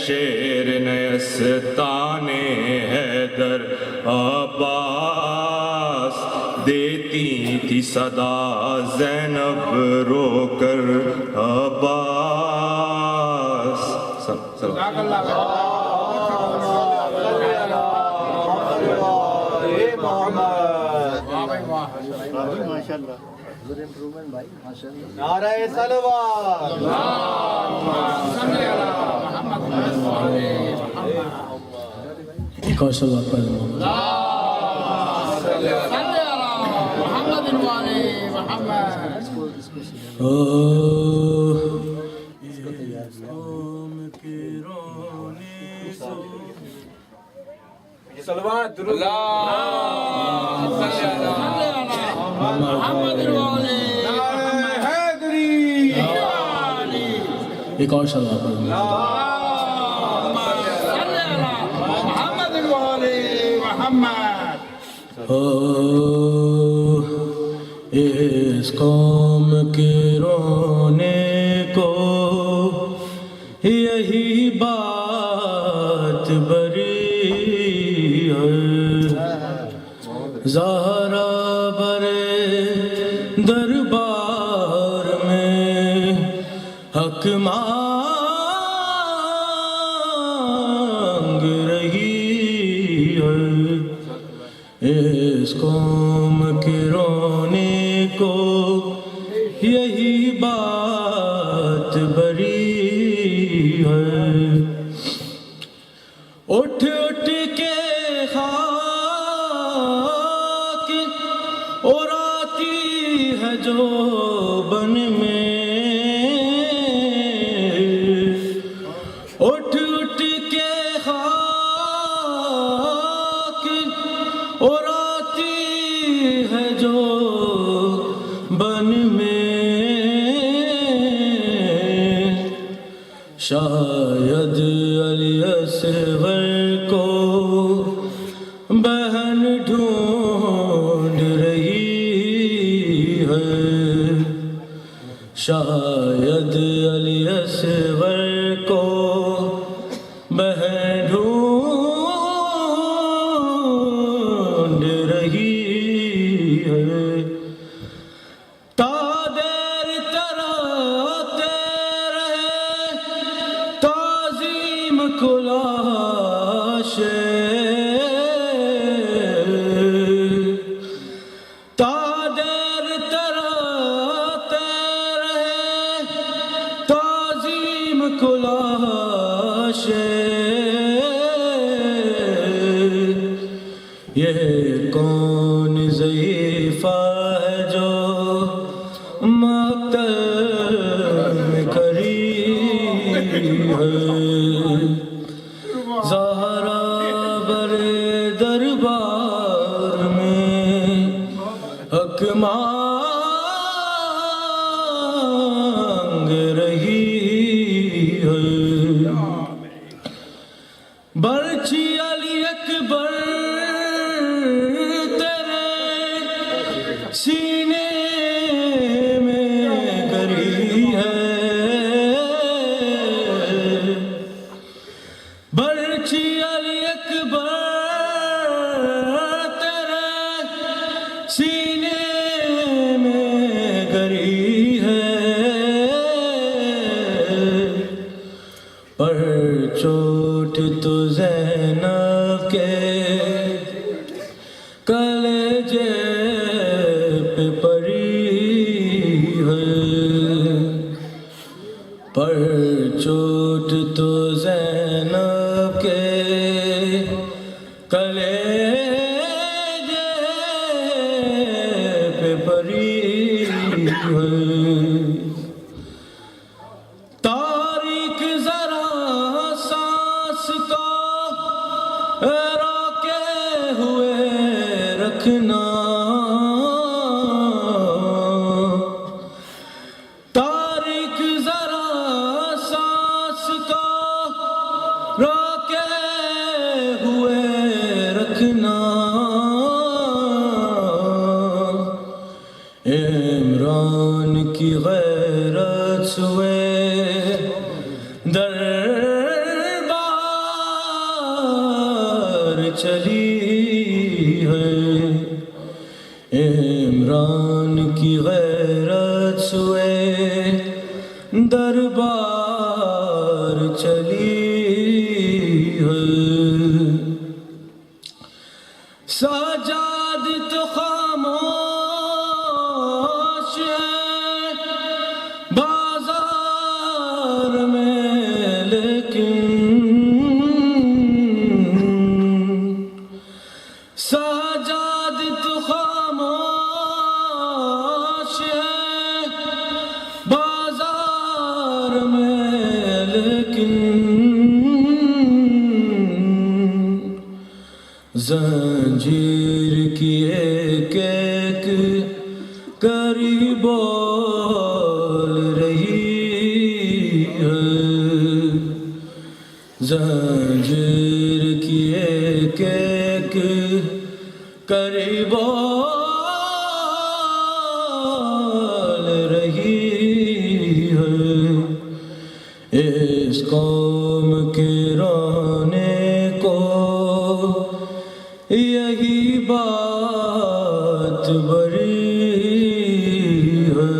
شیر نیستان حیدر عباس، دیتی تھی صدا زینب رو کر عباس. نعرہ صلوات. ایک اور صلوات پڑھ لوں. صلوات درود. ایک اور صلوات پڑھ لوں. اس قوم کے رونے کو یہی بات بری ہے، زہرا برے دربار میں حق مانگ رہی ہے. اس قوم کے رونے کو یہی بات بری ہے. اٹھ اٹھ کے خاک اور آتی ہے جو بن میں، اٹھ اٹھ کے خاک اور آتی ہے جو بن میں، شاید علی اصغر کو بہن ڈھونڈ رہی ہے، شاید علی اصغر کو بہن ڈھونڈ رہی ہے. تا دیر تراتے رہے تعظیم کو لاشے، تا دیر تراتے رہے تعظیم کو لاشے. یہ کون ضعیفہ ہے جو مقتل میں کری ہے، زہرا برے دربار میں حق مانگ رہی ہے. برچی علی اکبر تیرے سینے میں گری ہے، برچی علی اکبر تیرے سینے میں گری ہے، پر چوٹ تو زینب کے کلیجے پہ پڑی ہے، پر چوٹ تو زینب کے کلیجے پہ پڑی ہے. تاریخ ذرا سانس کو روکے ہوئے رکھنا، تاریخ ذرا سانس کو روکے ہوئے رکھنا. عمران کی غیرت سوئے دربار چلی ہے عمران کی غیرت سوئے دربار چلی ہے سجاد تو خاموش ہے بازار میں لیکن سجاد تو خاموش ہے بازار میں لیکن زنجیر کی ایک ایک کری بول رہی ہے زنجیر کی ایک ایک کری بول رہی ہے اس قوم کے رونے کو یہی بات بڑی ہے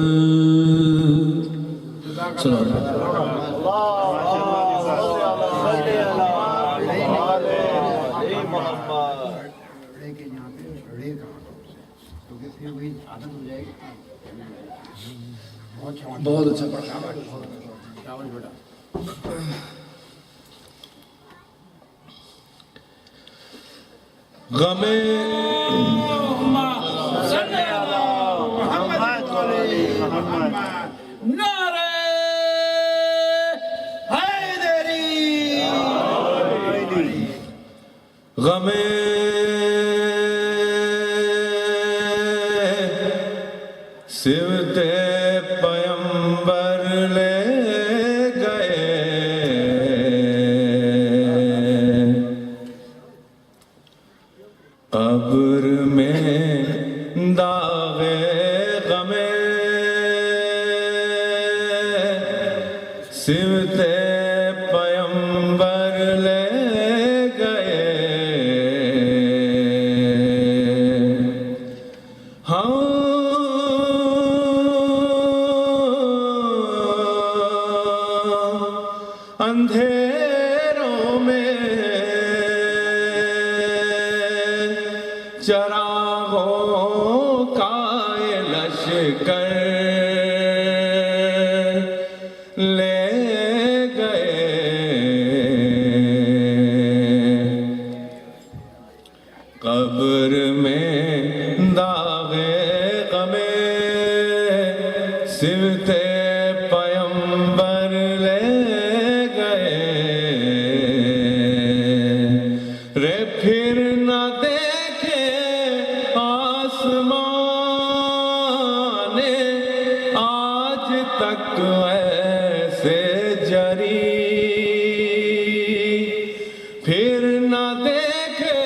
بہت اچھا پڑھا بیٹا غم نعرہ حیدری غم صفت پیمبر لے گئے قبر میں داغ غم صفت پیمبر لے گئے اندھیروں میں چراغوں کا لشکر لے گئے قبر میں داغ غم صفت پیمبر لے گئے رے پھر نہ دیکھے آسمان آج تک ایسے جری پھر نہ دیکھے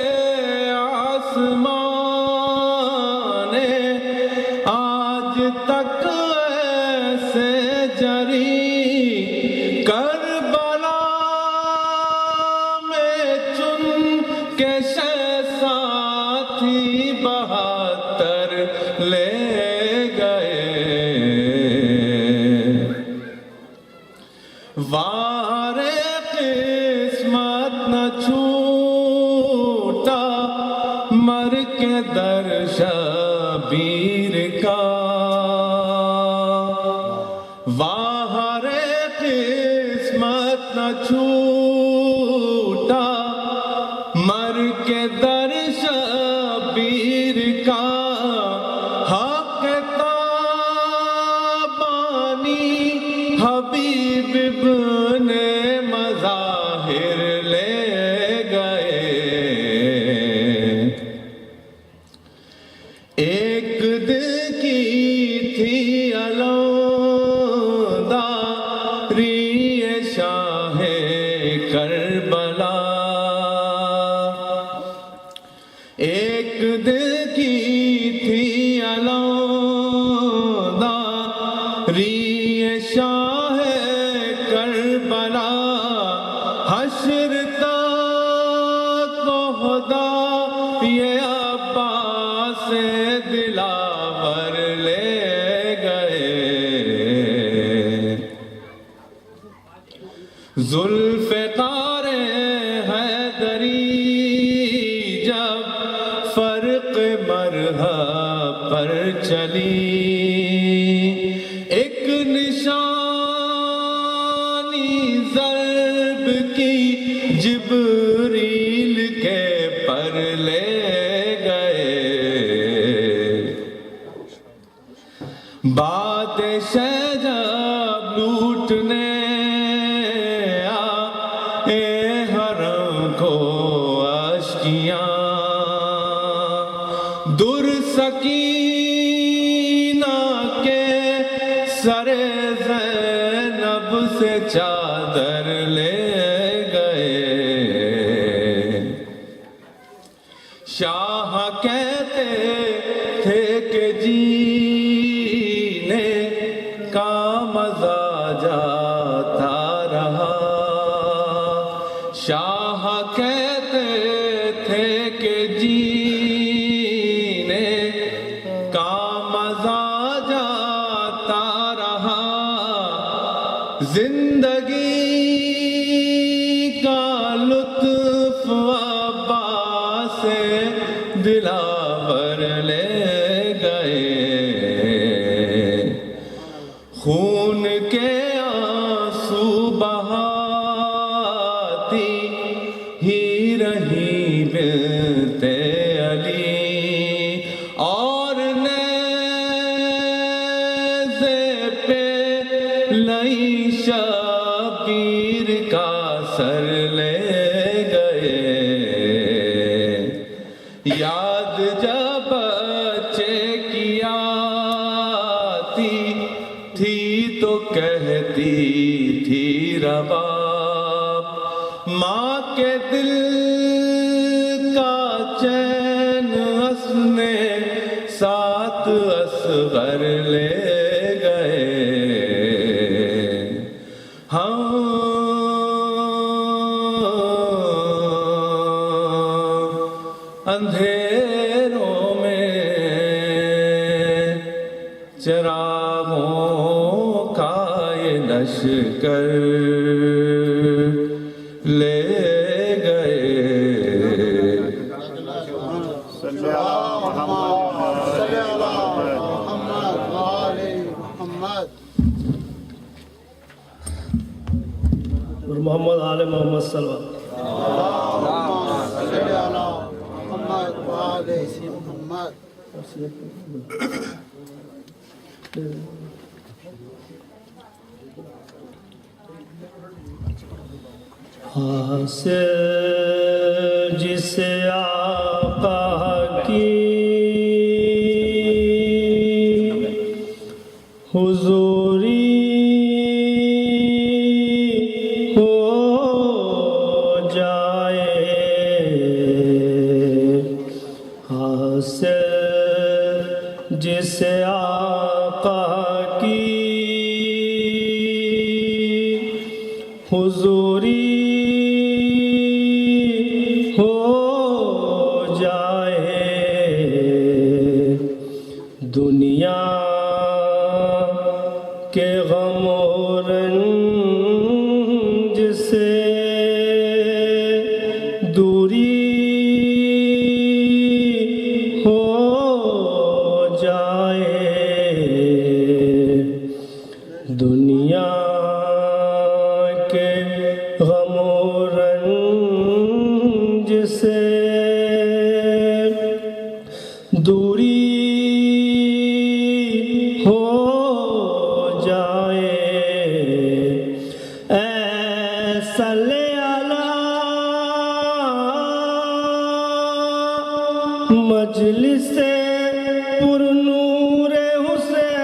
آسمان آج تک ایسے جری کربلا میں چن کے ساتھی 72 لے گئے وار قسمت نہ چھوٹا مر کے در شبیر کا وار قسمت نہ چھوٹا مر کے در شبیر کا حق تابانی حبیب ابن مظاہر لے گئے ایک دل کی تھی علوداری شاہ کربلا ایک دل کی تھی علوداری شاہ کربلا حشر تک عہدہ ذوالفقار حیدری جب فرق مرحب پر چلی، ایک نشانی ضرب کی جبریل کے پر لے گئے، بادشاہ جب لوٹنے آئے حرم کو اشکیاں، در سکینہ کے سر زینب سے چادر لے گئے، شاہ کہتے تھے کہ جینے کا مزہ جاتا رہا، شاہ کہتے تھے کہ جینے کا مزہ جاتا رہا، زندگی کا لطف عباس سے دلاور لے گئے، خون کے آنسو بہاتی ہی رہی بنت علی، اور نیزے پہ لئی شبیر کا سر لے گئے، یاد جب بچے کی آتی تھی تو کہتی تھی رباب، ماں کے دل کا چین اس نے ساتھ اصغر لے گئے، ہم اندھیروں میں چراغوں کا یہ لشکر لے گئے، اور محمد آل محمد صلی اللہ علیہ حاصل جسے آقا کی حضوری ہو جائے، حاصل جسے آقا کی حضوری ہو جائے، دنیا کے غم و رنج سے دوری ہو جائے، دنیا کے غم و رنج سے دوری ہو جائے، اے صلی اللہ مجلس پر نور حسین،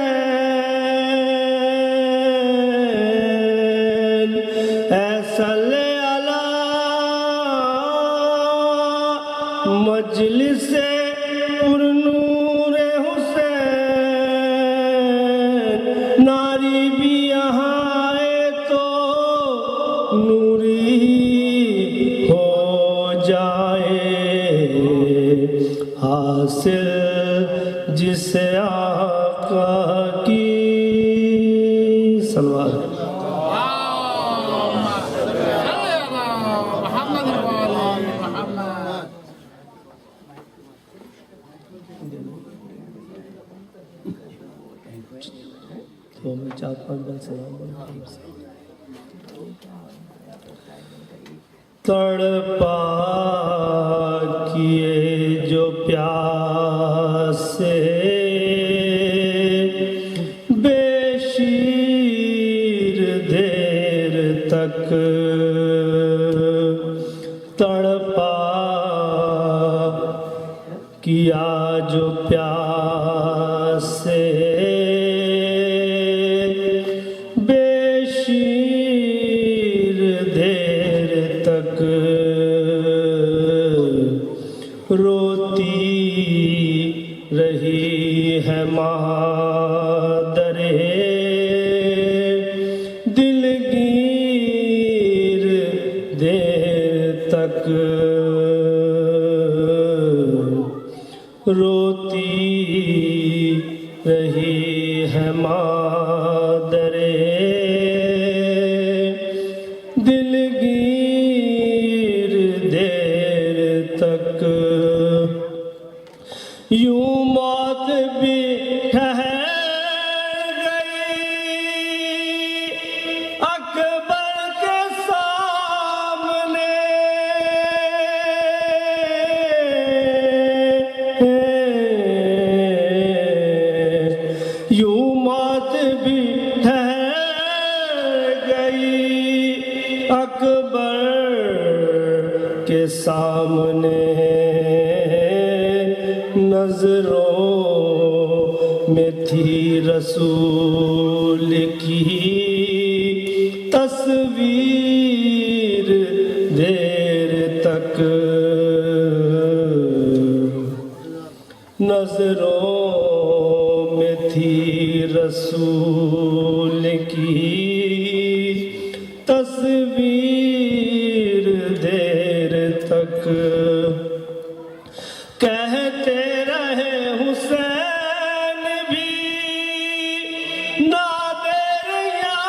اے صلی اللہ مجلس پر نور حسین، ناری بھی یہاں آئے تو نوری ہو جائے، حاصل جسے آقا کی صلوات تڑپا کیے جو پیاسے بے شیر دیر تک تڑپا کیا جو پیاسے بے شیر دیر تک روتی رہی ہے مادر دلگیر دیر تک روتی رہی ہے مادر دلگیر دیر تک یوں موت بھی ٹھہر گئی اکبر کے سامنے یوں موت بھی ٹھہر گئی اکبر کے سامنے نظروں میں تھی رسول کی تصویر دیر تک نظروں میں تھی رسول کی تصویر دیر تک کہتے رہے حسین بھی نادر یا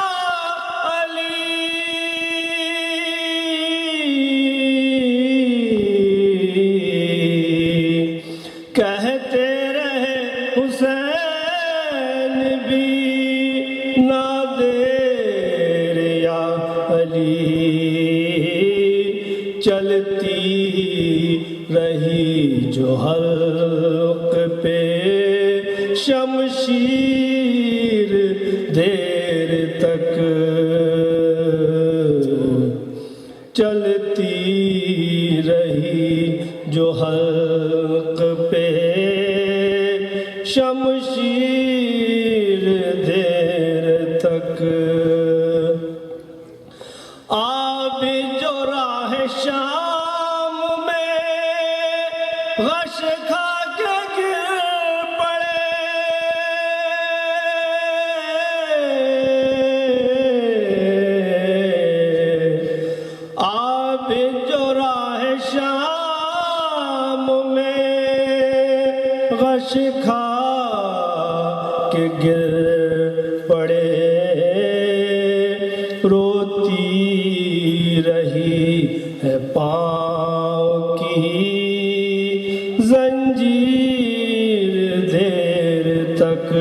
علی کہتے رہے حسین بھی نادر یا علی چلتی رہی جو حلق پہ شمشیر دیر تک چلتی رہی جو حلق پہ شمشیر دیر تک آب جو راہ شام میں غش کھا کے گر پڑے آب جو راہ شام میں غش کھا کے گر پڑے روتی رہی ہے پاؤں کی زنجیر دیر تک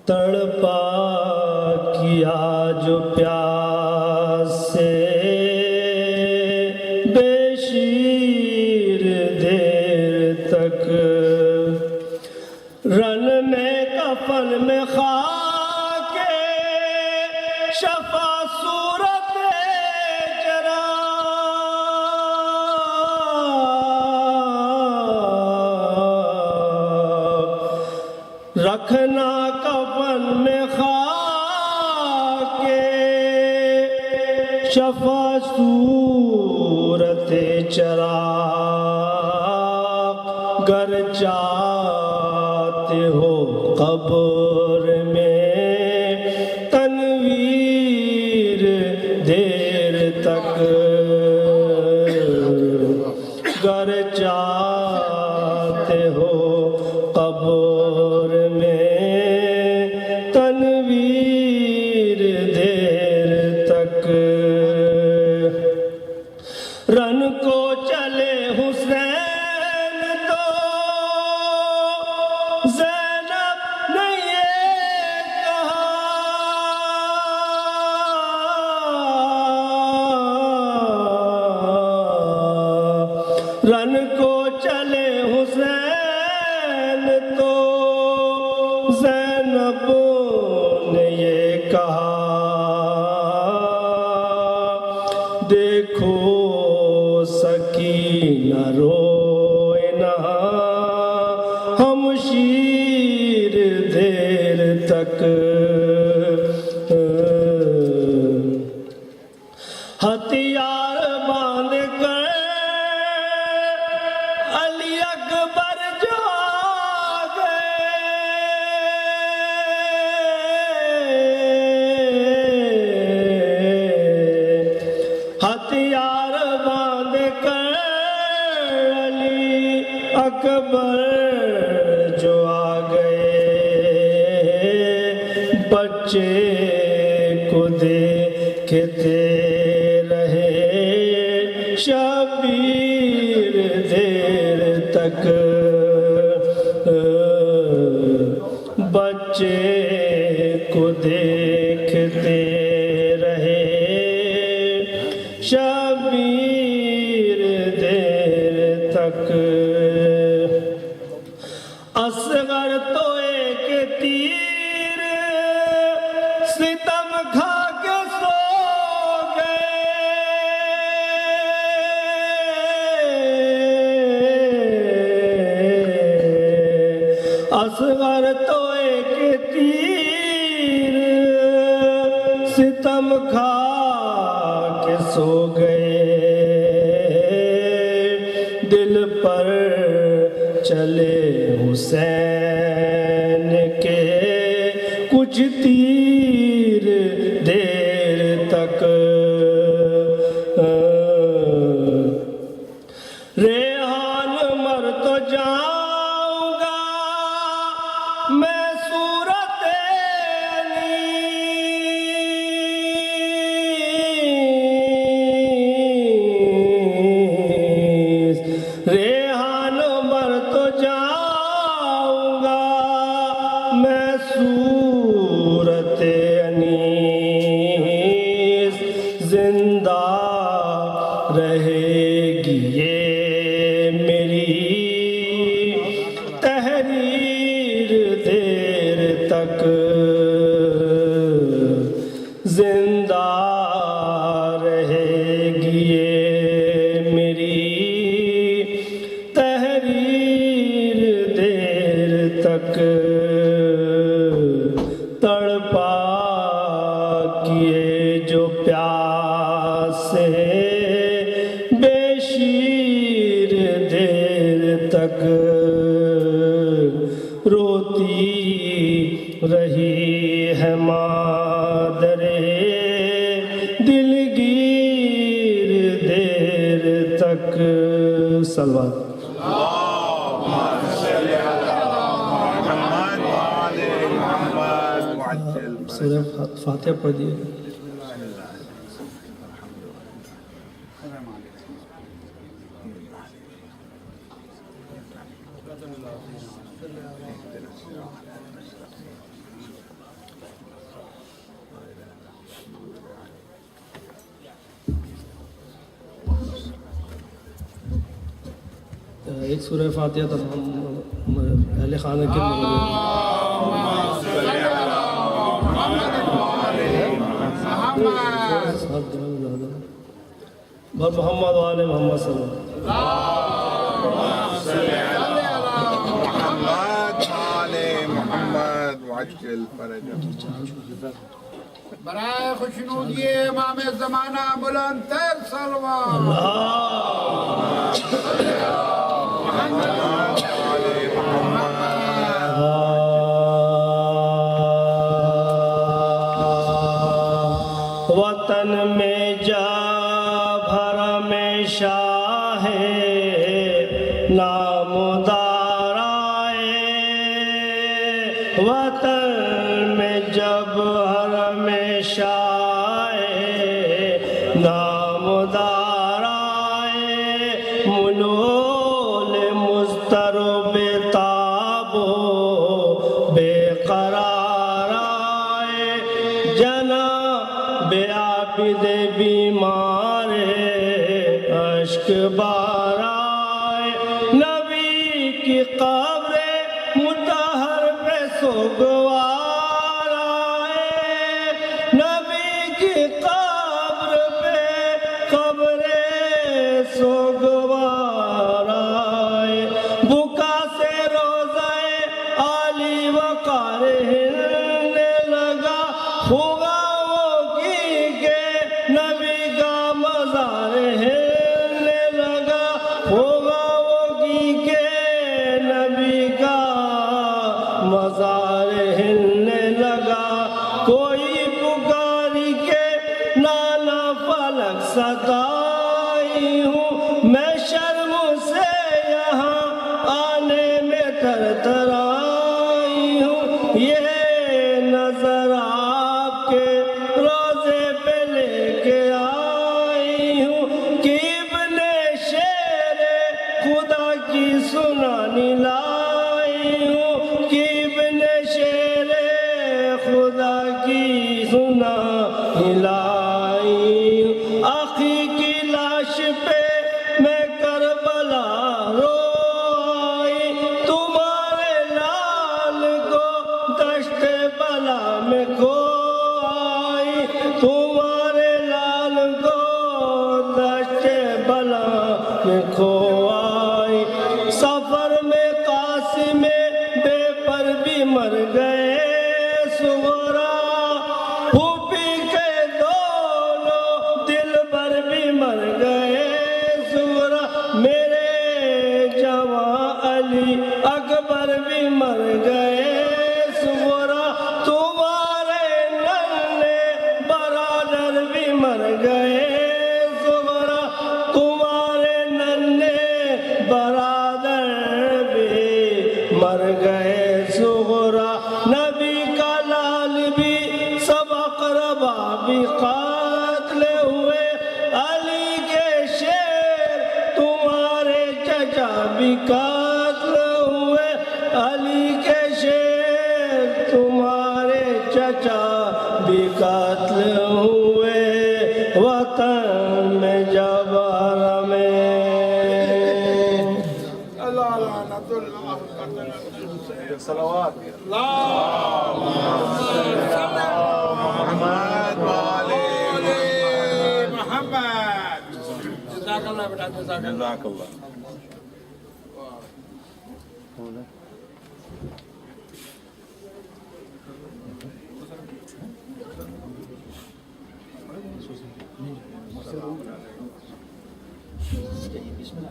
تڑپا کیا جو پیاس سے بے شیر دیر تک رن میں کفن میں خاک شفا صورت چرا رکھنا کفن میں خاک شفا صورت چراغ گر چاہتے ہو قبر میں تنویر دیر تک گر چاہتے ہو قبر میں تنویر دیر تک رن کو چلے حسین تو زینب نے یہ کہا دیکھو سکینہ روئے نہ ہم شیر دیر تک ہتھیار باندھ کر علی اکبر جو گئے ہتھیار باندھ کر علی اکبر جو آ گئے بچے کو دیکھتے رہے شبیر دیر تک بچے کو دیکھتے رہے شبیر دیر تک اصغر تو ایک تیر ستم کھا کے سو اصغر تو ایک تیر ستم کھا کے سو گئے دل پر چلے حسین کے کچھ تیر دیر تک ریحان مر تو جاؤں گا میں صورت انیس ریحان مر تو جاؤں گا میں صورت انیس زندہ رہے گی یہ میری تحریر دیر تک زندہ رہے گی یہ میری تحریر دیر تک تڑپا کیے جو پیاسے بے شیر دیر تک روتی رہی ہے مادر دلگیر دیر تک صلوات سورہ فاتحہ پڑھ دیئے ایک سورہ فاتحہ تمام اہل خانہ کے محمد وآل محمد صلی اللہ برائے خوشنودی امام زمانہ بلند تر سلوات وطن میں جا بھر میں شاہ نامدار آئے وطن میں جب ہر میں شاہ نامدار آئے منول مضطر و بتاب و بے قرار آئے جناب عابد بیمار اشک بارا کی قبر مطہر پہ سوگوار آئے، نبی کی قبر سوگوار آئے، بکا سے روزہ علی وقار ہلنے لگا، ہوگا وہ کی کہ نبی کا مزار ہلنے لگا، ہوگا وہ کی کہ نبی کا مزار ہلنے لگا، کوئی پکاری کے نانا فلک ستائی ہوں، میں شرم سے یہاں آنے میں تھرتھرائی ہوں، یہ نظر آپ کے روزے پہ لے کے آئی ہوں، کہ ابن شیر خدا کی سنانی لائی ہوں، کہ ابن شیر خدا کی سنانی لائی ہوں، آخی کی لاش پہ میں کربلا رو آئی، تمہارے لال کو دشت بلا میں کھو آئی، تمہارے لال کو دشت بلا میں کھو آئی، سفر میں قاسم بے پر بھی مر گئے سغرا، پھوپھی کے دونوں دل بر بھی مر گئے سغرا، میرے جوان علی اکبر بھی مر گئے سغرا، تمہارے ننھے برادر بھی مر گئے سغرا، تمہارے ننھے برادر بھی مر گئے سغرا، نبی کا لال بھی سب اقربا بھی قاتل ہوئے، علی کے شیر تمہارے چچا بھی قاتل ہوئے، علی کے شیر تمہارے چچا بھی قاتل ہوئے، وطن میں جب میں اللہ لعنت اللہ صلوات محمد، جزاک اللہ بیٹا، جزاک اللہ۔ جزاک اللہ۔ بسم اللہ